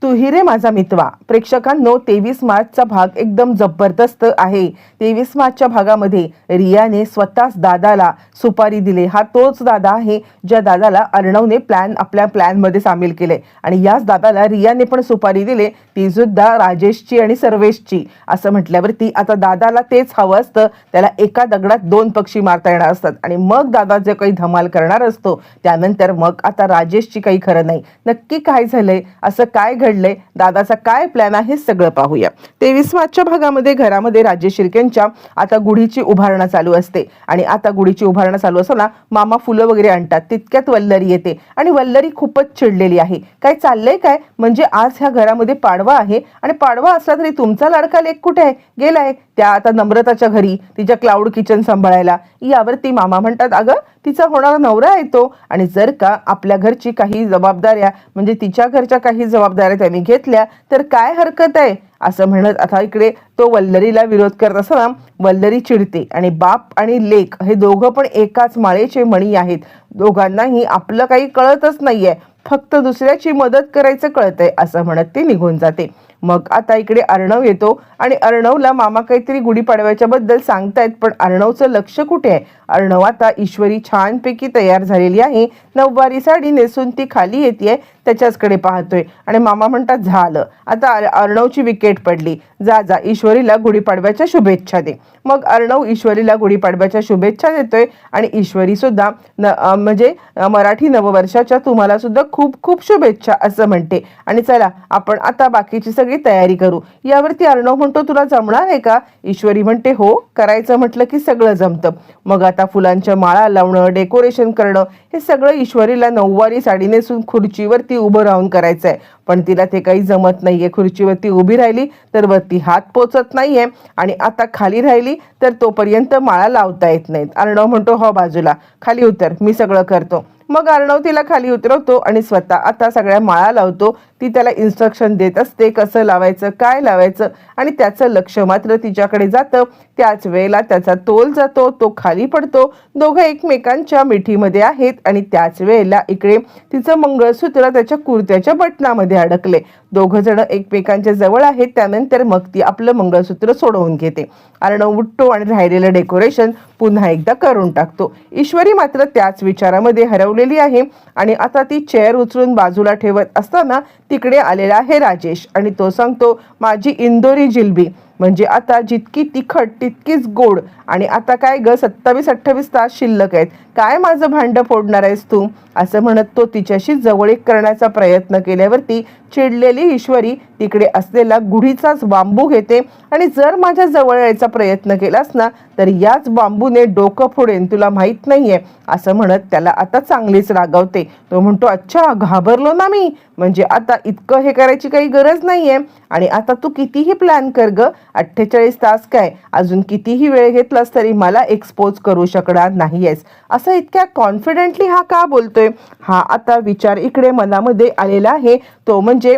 तू ही रे माझा मितवा. प्रेक्षकांनो, 23 मार्चचा भाग एकदम जबरदस्त आहे. 23 मार्चच्या भागामध्ये रियाने स्वतःच दादाला सुपारी दिली. हा तोच दादा आहे ज्या दादाला अर्णवने आपल्या प्लॅनमध्ये सामील केले आणि याच दादाला रियाने पण सुपारी दिली, ती सुद्धा राजेशची आणि सर्वेशची. असं म्हटल्यावरती आता दादाला तेच हवं असतं, त्याला एका दगडात दोन पक्षी मारता येणार असतात आणि मग दादा जे काही धमाल करणार असतो त्यानंतर मग आता राजेशची काही खरं नाही. नक्की काय झालंय, असं काय घडलंय, दादाचा काय प्लॅन आहे, सगळं पाहूया. 23 मार्चच्या भागामध्ये घरामध्ये राजेश शिर्केंच्या आता गुढीची उभारणं चालू असते आणि आता गुढीची उभारणं चालू असताना मामा फुलं वगैरे आणतात. तितक्यात वल्लरी येते आणि वल्लरी खूपच चिडलेली आहे. काय चाललंय काय, म्हणजे आज ह्या घरामध्ये पाडवा आहे आणि पाडवा असला तरी तुमचा लाडका लेक कुठे आहे, गेलाय त्या आता नम्रताच्या घरी तिच्या क्लाउड किचन सांभाळायला. यावरती मामा म्हणतात, अगं तिचा होणारा नवरा आहे तो, आणि जर का आपल्या घरची काही जबाबदाऱ्या म्हणजे तिच्या घरच्या काही जबाबदाऱ्या त्यांनी घेतल्या तर काय हरकत आहे, असं म्हणत आता इकडे तो वल्लरीला विरोध करत असताना वल्लरी चिडते. आणि बाप आणि लेक हे दोघं पण एकाच माळेचे मणी आहेत. दोघांनाही आपलं काही कळतच नाहीये, फक्त दुसऱ्याची मदत करायचं कळतंय, असं म्हणत ते निघून जाते. मग आता इकडे अर्णव येतो आणि अर्णवला मामा काहीतरी गुढीपाडव्याच्या बद्दल सांगतायत, पण अर्णवचं लक्ष कुठे आहे. अर्णव आता ईश्वरी छानपैकी तयार झालेली आहे, नऊवारी साडी नेसून ती खाली येते, त्याच्याचकडे पाहतोय आणि मामा म्हणतात, झालं आता अर्णवची विकेट पडली, जा जा ईश्वरीला गुढीपाडव्याच्या शुभेच्छा दे. मग अर्णव ईश्वरीला गुढीपाडव्याच्या शुभेच्छा देतोय आणि ईश्वरी सुद्धा म्हणजे मराठी नववर्षाच्या तुम्हाला सुद्धा खूप खूप शुभेच्छा असं म्हणते. आणि चला आपण आता बाकीची सगळी तयारी करू. यावरती अर्णव म्हणतो, तुला जमणार आहे का. ईश्वरी म्हणते, हो, करायचं म्हटलं की सगळं जमतं. मग आता फुलांच्या माळा लावणं, डेकोरेशन करणं हे सगळं ईश्वरीला नऊवारी साडी नेसून खुर्चीवरती उभं राहून करायचं आहे, पण तिला ते काही जमत नाहीये. खुर्चीवरती उभी राहिली तर वरती हात पोचत नाहीये आणि आता खाली राहिली तर तोपर्यंत माळा लावता येत नाहीत. अर्णव म्हणतो, हो बाजूला, खाली उतर, मी सगळं करतो. मग अर्णव तिला खाली उतरवतो आणि स्वतः आता सगळ्या माळा लावतो. ती त्याला इन्स्ट्रक्शन देत असते कसं लावायचं, काय लावायचं, आणि त्याचं लक्ष मात्र तिच्याकडे जातं. त्याच वेळेला त्याचा तोल जातो, तो खाली पडतो. दोघं एकमेकांच्या मिठीमध्ये आहेत आणि त्याच वेळेला इकडे तिचं मंगळसूत्र त्याच्या कुर्त्याच्या बटनामध्ये अडकले. दोघं जण एकमेकांच्या जवळ आहेत. त्यानंतर मग ती आपलं मंगळसूत्र सोडवून घेते. अर्णव उठतो आणि राहिलेलं डेकोरेशन पुन्हा एकदा करून टाकतो. ईश्वरी मात्र त्याच विचारामध्ये हरवलेली आहे आणि आता ती चेअर उचलून बाजूला ठेवत असताना तिकडे आलेला आहे राजेश आणि तो सांगतो, माझी इंदोरी जिलबी, म्हणजे आता जितकी तिखट तितकीच गोड. आणि आता काय ग, 27-28 तास शिल्लक आहेत, काय माझं भांडं फोडणार आहेस तू, असं म्हणत तो तिच्याशी जवळीक करण्याचा प्रयत्न केल्यावरती चिडलेली ईश्वरी तिकडे असलेला गुढीचाच बांबू घेते आणि जर माझ्या जवळ यायचा प्रयत्न केलास ना तर याच बांबूने डोकं फोडेन, तुला माहीत नाहीये, असं म्हणत त्याला आता चांगलीच रागवते. तो म्हणतो, अच्छा घाबरलो ना मी, म्हणजे आता इतकं हे करायची काही गरज नाहीये. आणि आता तू कितीही प्लॅन कर ग, 48 तास काय, अजून कितीही वेळ घेतलास तरी मला एक्सपोज करू शकणार नाहीयेस, असं इतक्या कॉन्फिडेंटली हा का बोलतोय. हा आता विचार इकडे मनामध्ये आलेला आहे, तो म्हणजे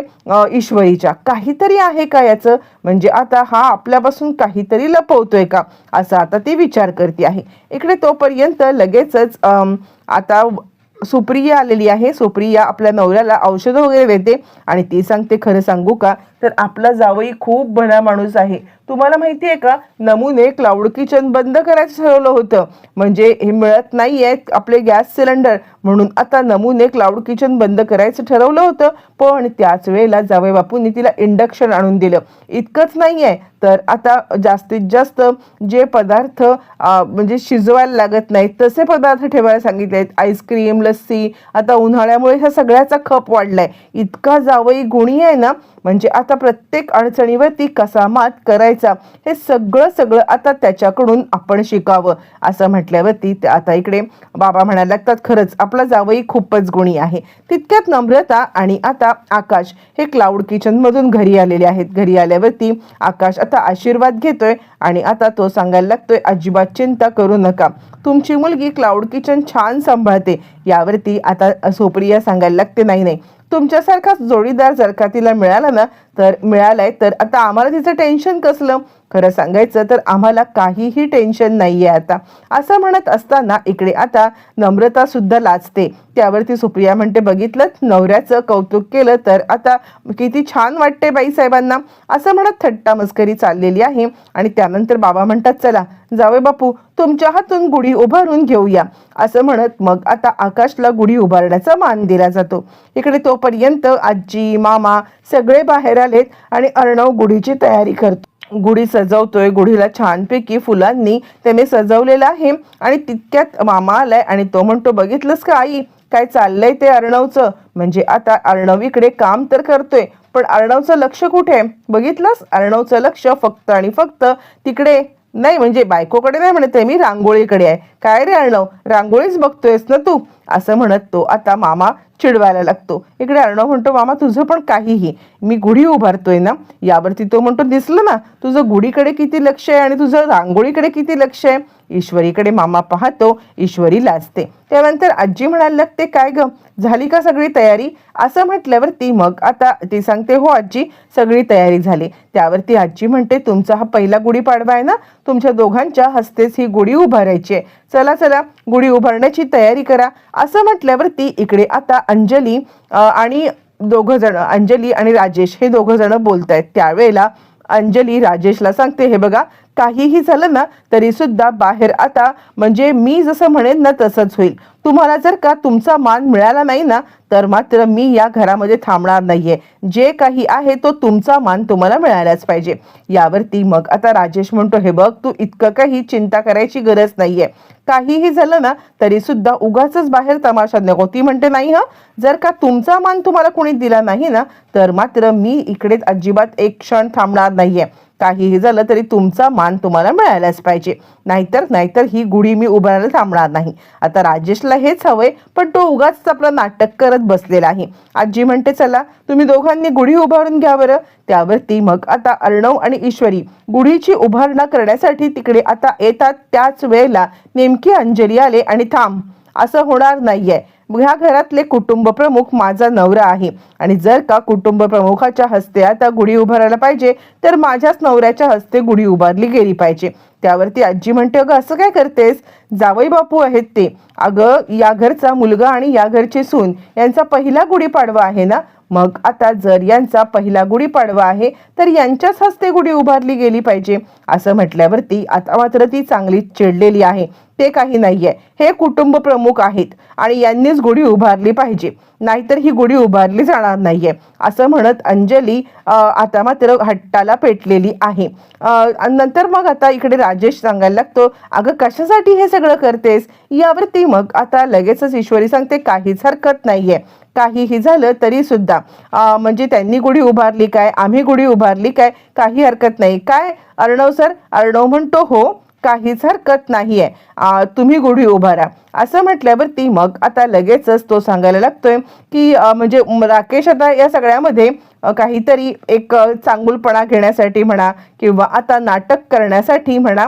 ईश्वरीच्या. काहीतरी आहे का याचं, म्हणजे आता हा आपल्यापासून काहीतरी लपवतोय का, असा आता ती विचार करते आहे. इकडे तोपर्यंत लगेचच आता सुप्रिया आलेली आहे. सुप्रिया आपल्या नवऱ्याला औषधं वगैरे देते आणि ती सांगते, खरं सांगू का तर आपला जावई खूप भला माणूस आहे. तुम्हाला माहिती आहे का, नमूने क्लाउड किचन बंद करायचं ठरवलं होतं, म्हणजे हे मिळत नाही आहेत आपले गॅस सिलेंडर, म्हणून आता नमूने क्लाउड किचन बंद करायचं ठरवलं होतं. पण त्याच वेळेला जावई बापूंनी तिला इंडक्शन आणून दिलं. इतकंच नाही आहे तर आता जास्तीत जास्त जे पदार्थ म्हणजे शिजवायला लागत नाहीत तसे पदार्थ ठेवायला सांगितले आहेत. आईस्क्रीम, लस्सी, आता उन्हाळ्यामुळे ह्या सगळ्याचा खप वाढलाय. इतका जावई गुणी आहे ना, म्हणजे आता प्रत्येक अडचणीवरती कसा मात करायचा हे सगळं आता त्याच्याकडून आपण शिकावं, असं म्हटल्यावरती आता इकडे बाबा म्हणायला लागतात, खरंच आपला जावई खूपच गुणी आहे. तितक्यात नम्रता आणि आता आकाश हे क्लाउड किचन मधून घरी आलेले आहेत. घरी आल्यावरती आकाश आता आशीर्वाद घेतोय आणि आता तो सांगायला लागतोय, अजिबात चिंता करू नका, तुमची मुलगी क्लाउड किचन छान सांभाळते. यावरती आता सुप्रिया सांगायला लागते, नाही नाही, तुमच्यासारखाच जोडीदार जर का तिला मिळाला ना तर मिळालाय तर आता आम्हाला तिचं टेन्शन कसलं. खरं सांगायचं तर आम्हाला काहीही टेन्शन नाहीये आता. असं म्हणत असताना इकडे आता नम्रता सुद्धा लाजते. त्यावरती सुप्रिया म्हणते, बघितलं नवऱ्याचं कौतुक केलं तर आता किती छान वाटते बाईसाहेबांना. असं म्हणत थट्टा मस्करी चाललेली आहे. आणि त्यानंतर बाबा म्हणतात, चला जावे बापू तुमच्या हातून गुढी उभारून घेऊया. असं म्हणत मग आता आकाशला गुढी उभारण्याचा मान दिला जातो. इकडे तोपर्यंत आजी मामा सगळे बाहेर आलेत आणि अर्णव गुढीची तयारी करतो. गुढी सजवतोय. गुढीला छानपैकी फुलांनी त्याने सजवलेलं आहे. आणि तितक्यात मामा आलाय आणि तो म्हणतो, बघितलंस का आई काय चाललंय ते अर्णवचं. म्हणजे आता अर्णव इकडे काम तर करतोय पण अर्णवचं लक्ष कुठे आहे. बघितलंस अर्णवचं लक्ष फक्त आणि फक्त तिकडे नाही, म्हणजे बायकोकडे नाही म्हणते मी, रांगोळीकडे आहे. काय रे अर्णव रांगोळीच बघतोयस ना तू. असं म्हणत तो आता मामा चिडवायला लागतो. इकडे अर्णव म्हणतो, मामा तुझं पण काहीही, मी गुढी उभारतोय ना. यावरती तो म्हणतो, दिसलं ना तुझं गुढीकडे किती लक्ष आहे आणि तुझं रांगोळीकडे किती लक्ष आहे. ईश्वरीकडे मामा पाहतो. ईश्वरी लाजते. त्यानंतर आजी म्हणायला लागते, काय ग झाली का सगळी तयारी. असं म्हटल्यावरती मग आता ती सांगते, हो आजी सगळी तयारी झाली. त्यावरती आजी म्हणते, तुमचा हा पहिला गुढीपाडवा आहे ना, तुमच्या दोघांच्या हस्तेच ही गुढी उभारायची आहे. चला चला गुढी उभारण्याची तयारी करा. असं म्हटल्यावरती इकडे आता अंजली आणि दोघं जण, अंजली आणि राजेश हे दोघं जण बोलत आहेत. त्यावेळेला अंजली राजेशला सांगते, हे बघा काहीही झालं ना तरी सुद्धा बाहेर आता म्हणजे मी जसं म्हणेन ना तसंच होईल. तुम्हाला जर का तुमचा मान मिळाला नाही ना तर मात्र मी या घरामध्ये थांबणार नाहीये. जे काही आहे तो तुमचा मान तुम्हाला मिळालाच पाहिजे. यावरती मग आता राजेश म्हणतो, हे बघ तू इतकं काही चिंता करायची गरज नाहीये. काहीही झालं ना तरी सुद्धा उगाचच बाहेर तमाशा नको. ती म्हणते, नाही हा जर का तुमचा मान तुम्हाला कोणी दिला नाही ना तर मात्र मी इकडेच अजिबात एक क्षण थांबणार नाहीये. काहीही झालं तरी तुमचा मान तुम्हाला मिळायलाच पाहिजे. नाहीतर ही गुढी मी उभारायला थांबणार नाही. आता राजेशला हेच हवंय पण तो उगाच आपलं नाटक करत बसलेला आहे. आजी म्हणते, चला तुम्ही दोघांनी गुढी उभारून घ्या बरं. त्यावरती मग आता अर्णव आणि ईश्वरी गुढीची उभारणा करण्यासाठी तिकडे आता येतात. त्याच वेळेला नेमकी अंजली आले आणि थांब असं होणार नाहीये. ह्या घरातले कुटुंब प्रमुख माझा नवरा आहे आणि जर का कुटुंब प्रमुखाच्या हस्ते आता गुढी उभारायला पाहिजे तर माझ्याच नवऱ्याच्या हस्ते गुढी उभारली गेली पाहिजे. त्यावरती आजी म्हणते, अगं असं काय करतेस, जावई बापू आहेत ते. अगं या घरचा मुलगा आणि या घरची सून यांचा पहिला गुढीपाडवा आहे ना. मग आता जर यांचा पहिला गुढीपाडवा आहे तर यांच्याच हस्ते गुढी उभारली गेली पाहिजे. असं म्हटल्यावरती आता मात्र ती चांगली चिडलेली आहे. ते काही नाहीये, हे कुटुंब प्रमुख आहेत आणि यांनीच गुढी उभारली पाहिजे, नाहीतर ही गुढी उभारली जाणार नाहीये. असं म्हणत अंजली आता मात्र हट्टाला पेटलेली आहे. नंतर मग आता इकडे राजेश सांगायला लागतो, अगं कशासाठी हे सगळं करतेस. यावरती मग आता लगेचच ईश्वरी सांगते, काहीच हरकत नाहीये. काहीही झालं तरी सुद्धा म्हणजे त्यांनी गुढी उभारली काय, आम्ही गुढी उभारली काय, काही हरकत नाही काय अर्णव सर. अर्णव म्हणतो, हो काहीच हरकत नाहीये, तुम्ही गुढी उभारा. असं म्हटल्यावरती मग आता लगेचच तो सांगायला लागतोय की म्हणजे राकेश आता या सगळ्यामध्ये काहीतरी एक चांगुलपणा घेण्यासाठी म्हणा किंवा आता नाटक करण्यासाठी म्हणा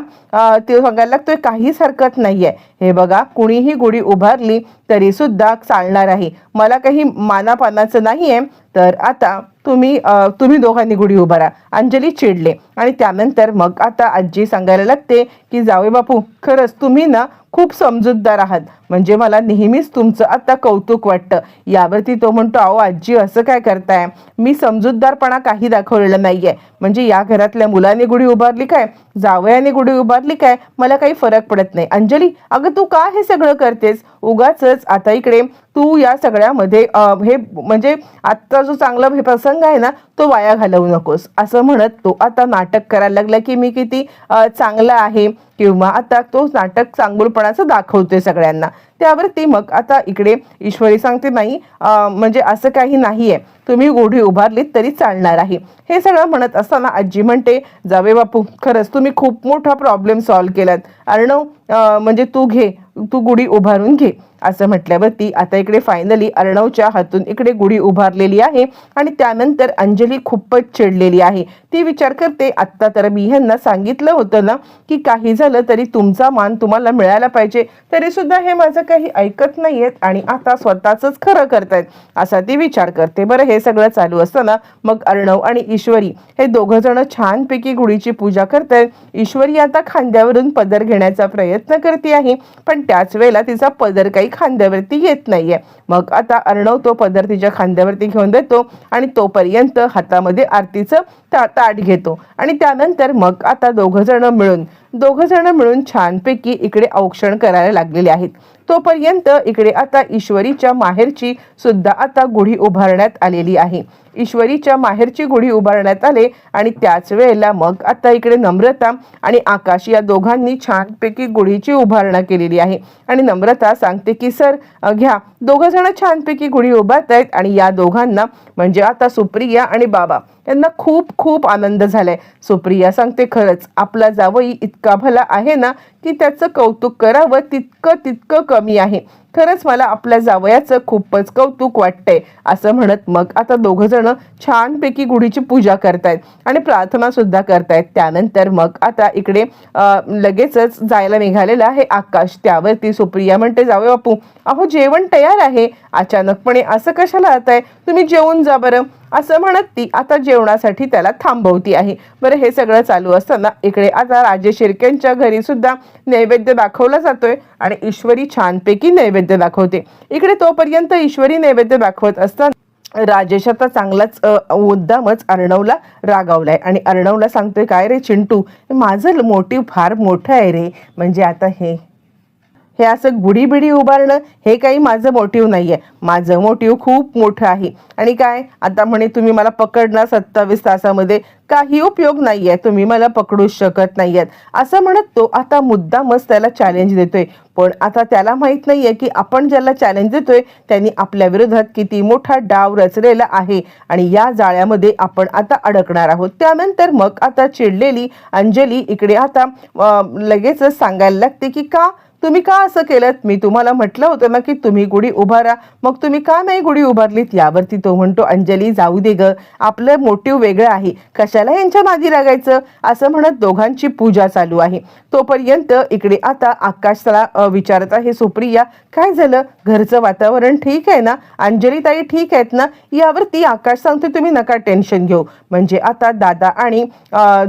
ते सांगायला लागतोय, काहीच हरकत नाहीये. हे बघा कुणीही गुढी उभारली तरी सुद्धा चालणार आहे, मला काही मानापानाचं नाहीये. तर आता तुम्ही दोघांनी गुढी उभारा. अंजली चिडले आणि त्यानंतर मग आता आजी सांगायला लागते की जावे बापू खरंच तुम्ही ना खूप समजूतदार आहात, म्हणजे मला नेहमीच तुमचं आता कौतुक वाटतं. यावरती तो म्हणतो, अहो आजी असं काय करताय, मी समजूतदारपणा काही दाखवलेलं नाहीये. म्हणजे या घरातल्या मुलाने गुढी उभारली काय, जावयाने गुढी उभारली काय, मला काही फरक पडत नाही. अंजली अगं तू का हे सगळं करतेस, उगाचच आता इकडे तू या सगळ्यामध्ये हे म्हणजे आत्ता जो चांगला प्रसंग आहे ना तो वाया घालवू नकोस. असं म्हणत तो आता नाटक करायला लागला की मी किती चांगला आहे किंवा आता तो नाटक चांगुलपणाचं दाखवतोय सगळ्यांना. त्यावरती मग आता इकडे ईश्वरी सांगते, नाही म्हणजे असं काही नाहीये, तुम्ही गुढी उभारलीत तरी चालणार आहे. हे सगळं म्हणत असताना आजी म्हणते, जावे बापू खरंच तुम्ही खूप मोठा प्रॉब्लेम सॉल्व्ह केलात. अर्णव म्हणजे तू घे तू गुढी उभारून घे असं म्हटल्यावरती आता इकडे फायनली अर्णवच्या हातून इकडे गुढी उभारलेली आहे आणि त्यानंतर अंजली खूपच चिडलेली आहे. ती विचार करते, आत्ता तर मी ह्यांना सांगितलं होतं ना की काही झालं तरी तुमचा मान तुम्हाला मिळायला पाहिजे, तरी सुद्धा हे माझं काही ऐकत नाहीयेत आणि आता स्वतःच खरं करतायत असा ती विचार करते. बरं, हे सगळं चालू असताना मग अर्णव आणि ईश्वरी हे दोघं जण छानपैकी गुढीची पूजा करतायत. ईश्वरी आता खांद्यावरून पदर घेण्याचा प्रयत्न करते आहे, पण त्याच वेळेला तिचा पदर काही खांद्यावरती येत नाहीये. मग आता अर्णव तो पदर तिच्या खांद्यावरती घेऊन देतो आणि तोपर्यंत हातामध्ये आरतीचं ताट घेतो आणि त्यानंतर मग आता दोघं जण मिळून छानपैकी इकडे औक्षण करायला लागलेले आहेत. तोपर्यंत इकडे आता ईश्वरीच्या माहेरची सुद्धा आता गुढी उभारण्यात आलेली आहे. ईश्वरीच्या माहेरची गुढी उभारण्यात आले आणि त्याच वेळेला मग आता इकडे नम्रता आणि आकाश या दोघांनी छानपैकी गुढीची उभारणा केलेली आहे आणि नम्रता सांगते की सर घ्या, दोघं जण छानपैकी गुढी उभारतायत आणि या दोघांना म्हणजे आता सुप्रिया आणि बाबा यांना खूप खूप आनंद झालाय. सुप्रिया सांगते, खरंच आपला जावई इतका भला आहे ना की त्याचं कौतुक करावं तितकं कमी आहे. खरंच मला आपल्या जावयाचं खूपच कौतुक वाटतंय असं म्हणत मग आता दोघं जण छानपैकी गुढीची पूजा करतायत आणि प्रार्थना सुद्धा करतायत. त्यानंतर मग आता इकडे लगेचच जायला निघालेला आहे आकाश. त्यावरती सुप्रिया म्हणते, जावई बापू अहो जेवण तयार आहे, अचानकपणे असं कशाला आताय, तुम्ही जेवून जा बरं असं म्हणत ती आता जेवणासाठी त्याला थांबवती आहे. बरं, हे सगळं चालू असताना इकडे आता राजेश शिर्केंच्या घरी सुद्धा नैवेद्य दाखवला जातोय आणि ईश्वरी छानपैकी नैवेद्य दाखवते. इकडे तोपर्यंत ईश्वरी नैवेद्य दाखवत असताना राजेश आता चांगलाच मुद्दामच अर्णवला रागावलाय आणि अर्णवला सांगतोय, काय रे चिंटू, माझं मोटिव्ह फार मोठं आहे रे, म्हणजे आता हे असं गुढी बिडी उभारणं हे काही माझं मोटिव्ह नाहीये, माझं मोटिव्ह खूप मोठं आहे. आणि काय आता म्हणे तुम्ही मला पकडणार 27 तासामध्ये, काही उपयोग नाहीये, तुम्ही मला पकडूच शकत नाहीयेत असं म्हणत तो आता मुद्दामच त्याला चॅलेंज देतोय. पण आता त्याला माहित नाहीये की आपण ज्याला चॅलेंज देतोय त्यांनी आपल्या विरोधात किती मोठा डाव रचलेला आहे आणि या जाळ्यामध्ये आपण आता अडकणार आहोत. त्यानंतर मग आता चिडलेली अंजली इकडे आता लगेचच सांगायला लागते की का तुम्ही का असं केलं, मी तुम्हाला म्हटलं होतं ना की तुम्ही गुढी उभारा, मग तुम्ही का नाही गुढी उभारलीत. यावरती तो म्हणतो, अंजली जाऊ दे ग, आपलं मोटिव्ह वेगळं आहे, कशाला यांच्या मागे लागायचं असं म्हणत दोघांची पूजा चालू आहे. तोपर्यंत इकडे आता आकाशला विचारत आहे सुप्रिया, काय झालं, घरचं वातावरण ठीक आहे ना, अंजली ताई ठीक आहेत ना. यावरती आकाश सांगतो, तुम्ही नका टेन्शन घेऊ, म्हणजे आता दादा आणि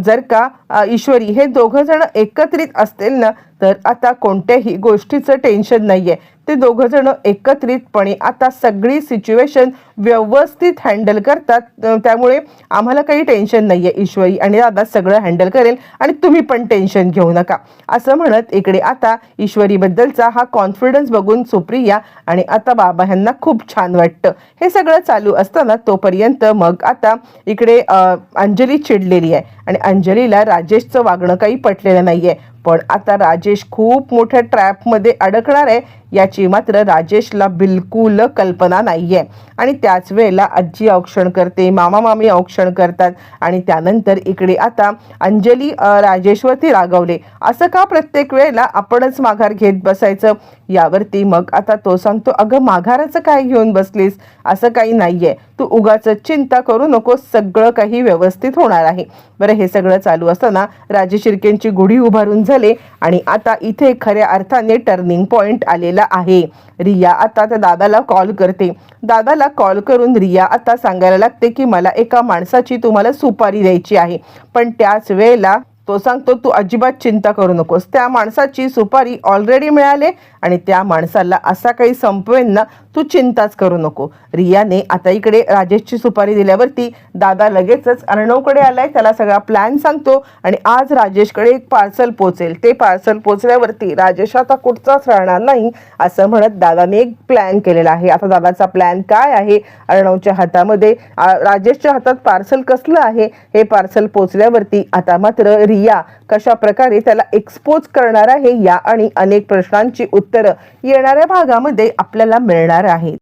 जर का ईश्वरी हे दोघं जण एकत्रित असतील ना तर आता कोणत्याही गोष्टीचं टेन्शन नाहीये. ते दोघं जण एकत्रितपणे आता सगळी सिच्युएशन व्यवस्थित हँडल करतात, त्यामुळे आम्हाला काही टेन्शन नाहीये. ईश्वरी आणि दादा सगळं हँडल करेल आणि तुम्ही पण टेन्शन घेऊ नका असं म्हणत इकडे आता ईश्वरीबद्दलचा हा कॉन्फिडन्स बघून सुप्रिया आणि आता बाबा यांना खूप छान वाटतं. हे सगळं चालू असताना तोपर्यंत मग आता इकडे अंजली चिडलेली आहे आणि अंजलीला राजेशचं वागणं काही पटलेलं नाहीये. पण आता राजेश खूप मोठ्या ट्रॅपमध्ये अडकणार आहे याची मात्र राजेशला बिलकुल कल्पना नाहीये. आणि त्याच वेळेला आजी औक्षण करते, मामा मामी औक्षण करतात आणि त्यानंतर इकडे आता अंजली राजेशवरती रागवले, असं का प्रत्येक वेळेला आपणच माघार घेत बसायचं. यावरती मग आता तो सांगतो, अगं माघाराचं काय घेऊन बसलीस, असं काही नाहीये, तू उगाच चिंता करू नको, सगळं काही व्यवस्थित होणार आहे. बरं, हे सगळं चालू असताना राजेश शिर्केंची गुढी उभारून झाले आणि आता इथे खऱ्या अर्थाने टर्निंग पॉइंट आलेला आहे. रिया आता त्या दादाला कॉल करते. दादाला कॉल करून रिया आता सांगायला लागते की मला एका माणसाची तुम्हाला सुपारी द्यायची आहे, पण त्याच वेळेला तो सांगतो, तू अजिबात चिंता करू नकोस, त्या माणसाची सुपारी ऑलरेडी मिळाले आणि त्या माणसाला असा काही संपवेन ना, तू चिंताच करू नको. रियाने आता इकडे राजेशची सुपारी दिल्यावरती दादा लगेचच अर्णवकडे आलाय, त्याला सगळा प्लॅन सांगतो आणि आज राजेशकडे एक पार्सल पोचेल. ते पार्सल पोचल्यावरती राजेश आता कुठचाच राहणार नाही असं म्हणत दादाने एक प्लॅन केलेला आहे. आता दादाचा प्लॅन काय आहे, अर्णवच्या हातामध्ये राजेशच्या हातात पार्सल कसलं आहे, हे पार्सल पोचल्यावरती आता मात्र रिया कशा प्रकारे त्याला एक्सपोज करणार आहे या आणि अनेक प्रश्नांची उत्तरं येणाऱ्या भागामध्ये आपल्याला मिळणार आहेत.